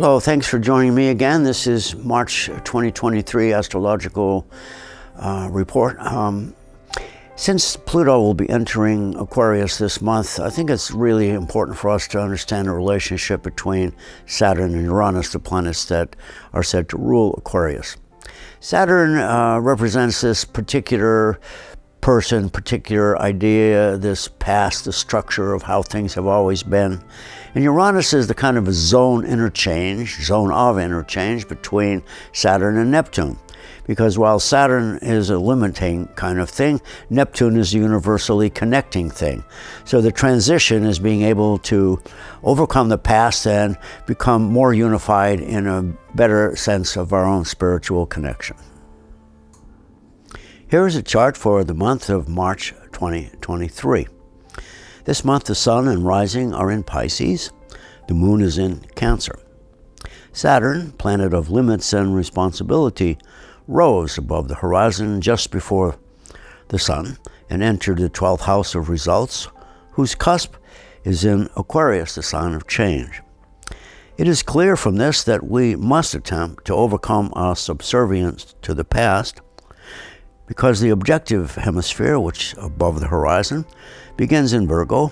Hello, thanks for joining me again. This is March 2023 astrological report. Since Pluto will be entering Aquarius this month, I think it's really important for us to understand the relationship between Saturn and Uranus, the planets that are said to rule Aquarius. Saturn represents this particular person, particular idea, this past, the structure of how things have always been. And Uranus is the kind of a zone of interchange between Saturn and Neptune. Because while Saturn is a limiting kind of thing, Neptune is a universally connecting thing. So the transition is being able to overcome the past and become more unified in a better sense of our own spiritual connection. Here is a chart for the month of March 2023. This month the Sun and Rising are in Pisces. The Moon is in Cancer. Saturn, planet of limits and responsibility, rose above the horizon just before the Sun and entered the 12th house of results, whose cusp is in Aquarius, the sign of change. It is clear from this that we must attempt to overcome our subservience to the past, because the objective hemisphere, which above the horizon, begins in Virgo,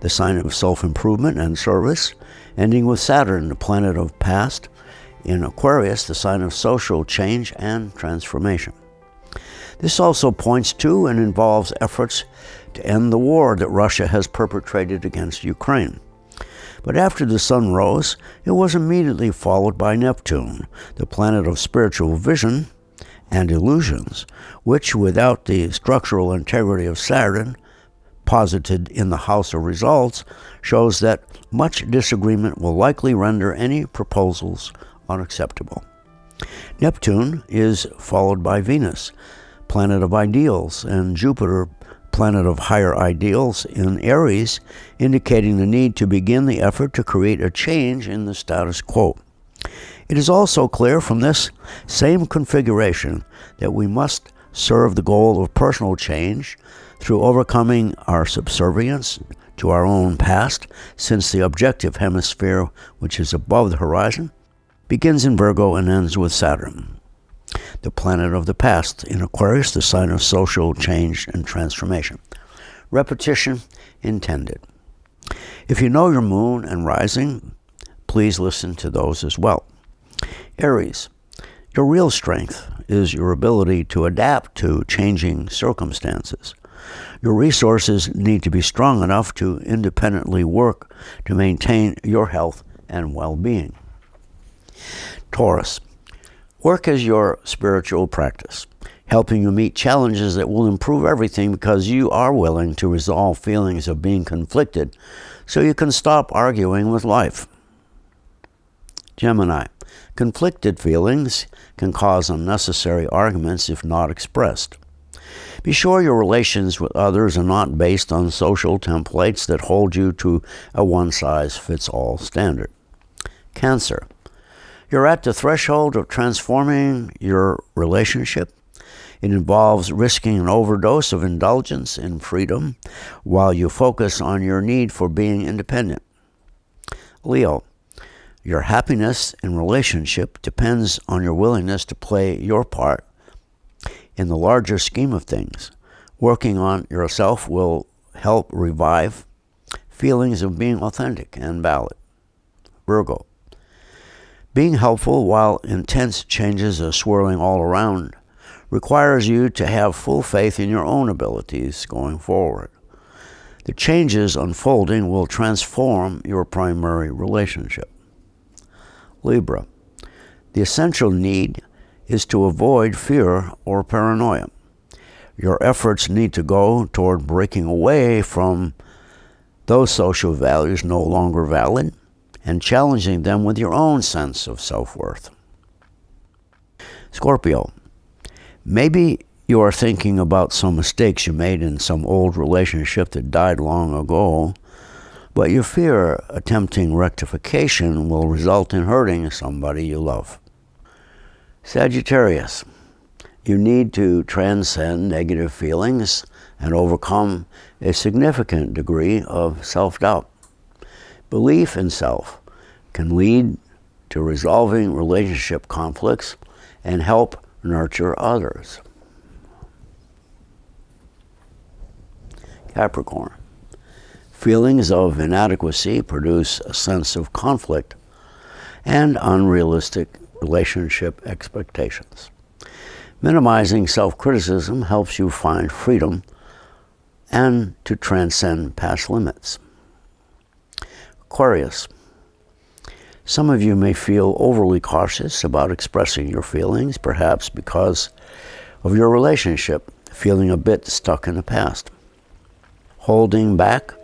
the sign of self-improvement and service, ending with Saturn, the planet of past, in Aquarius, the sign of social change and transformation. This also points to and involves efforts to end the war that Russia has perpetrated against Ukraine. But after the Sun rose, it was immediately followed by Neptune, the planet of spiritual vision and illusions, which, without the structural integrity of Saturn, posited in the house of results, shows that much disagreement will likely render any proposals unacceptable. Neptune is followed by Venus, planet of ideals, and Jupiter, planet of higher ideals, in Aries, indicating the need to begin the effort to create a change in the status quo. It is also clear from this same configuration that we must serve the goal of personal change through overcoming our subservience to our own past, since the objective hemisphere, which is above the horizon, begins in Virgo and ends with Saturn, the planet of the past, in Aquarius, the sign of social change and transformation. Repetition intended. If you know your moon and rising, please listen to those as well. Aries, your real strength is your ability to adapt to changing circumstances. Your resources need to be strong enough to independently work to maintain your health and well-being. Taurus, work is your spiritual practice, helping you meet challenges that will improve everything because you are willing to resolve feelings of being conflicted so you can stop arguing with life. Gemini, conflicted feelings can cause unnecessary arguments if not expressed. Be sure your relations with others are not based on social templates that hold you to a one-size-fits-all standard. Cancer, you're at the threshold of transforming your relationship. It involves risking an overdose of indulgence in freedom while you focus on your need for being independent. Leo, your happiness in relationship depends on your willingness to play your part in the larger scheme of things. Working on yourself will help revive feelings of being authentic and valid. Virgo, being helpful while intense changes are swirling all around requires you to have full faith in your own abilities going forward. The changes unfolding will transform your primary relationship. Libra, the essential need is to avoid fear or paranoia. Your efforts need to go toward breaking away from those social values no longer valid and challenging them with your own sense of self-worth. Scorpio, maybe you are thinking about some mistakes you made in some old relationship that died long ago, but you fear attempting rectification will result in hurting somebody you love. Sagittarius, you need to transcend negative feelings and overcome a significant degree of self-doubt. Belief in self can lead to resolving relationship conflicts and help nurture others. Capricorn. Feelings of inadequacy produce a sense of conflict and unrealistic relationship expectations. Minimizing self-criticism helps you find freedom and to transcend past limits. Aquarius. Some of you may feel overly cautious about expressing your feelings, perhaps because of your relationship feeling a bit stuck in the past. Holding back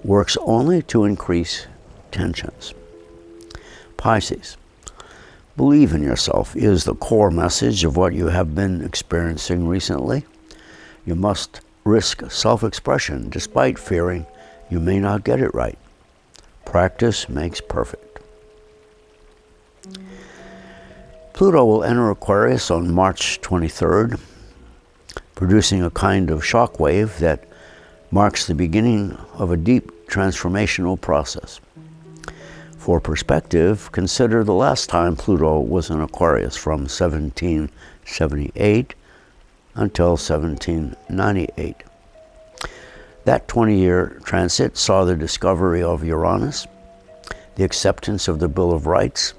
works only to increase tensions. Pisces. Believe in yourself is the core message of what you have been experiencing recently. You must risk self-expression despite fearing you may not get it right. Practice makes perfect. Pluto will enter Aquarius on March 23rd, producing a kind of shockwave that marks the beginning of a deep transformational process. For perspective, consider the last time Pluto was in Aquarius from 1778 until 1798. That 20-year transit saw the discovery of Uranus, the acceptance of the Bill of Rights,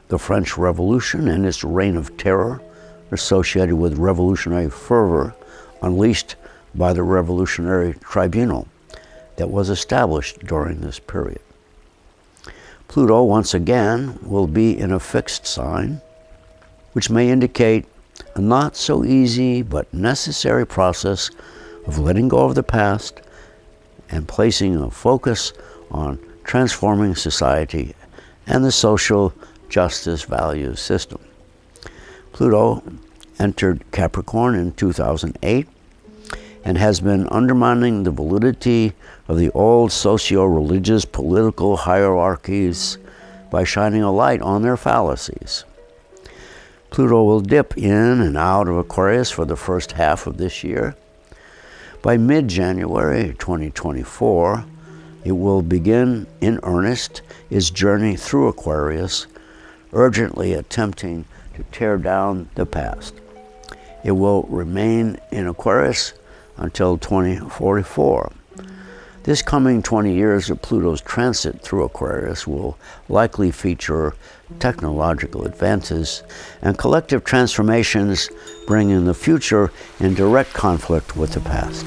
the French Revolution and its reign of terror associated with revolutionary fervor unleashed by the Revolutionary Tribunal that was established during this period. Pluto, once again, will be in a fixed sign, which may indicate a not so easy but necessary process of letting go of the past and placing a focus on transforming society and the social justice value system. Pluto entered Capricorn in 2008 and has been undermining the validity of the old socio-religious political hierarchies by shining a light on their fallacies. Pluto will dip in and out of Aquarius for the first half of this year. By mid-January 2024, it will begin in earnest its journey through Aquarius, urgently attempting to tear down the past. It will remain in Aquarius until 2044. This coming 20 years of Pluto's transit through Aquarius will likely feature technological advances and collective transformations, bringing the future in direct conflict with the past.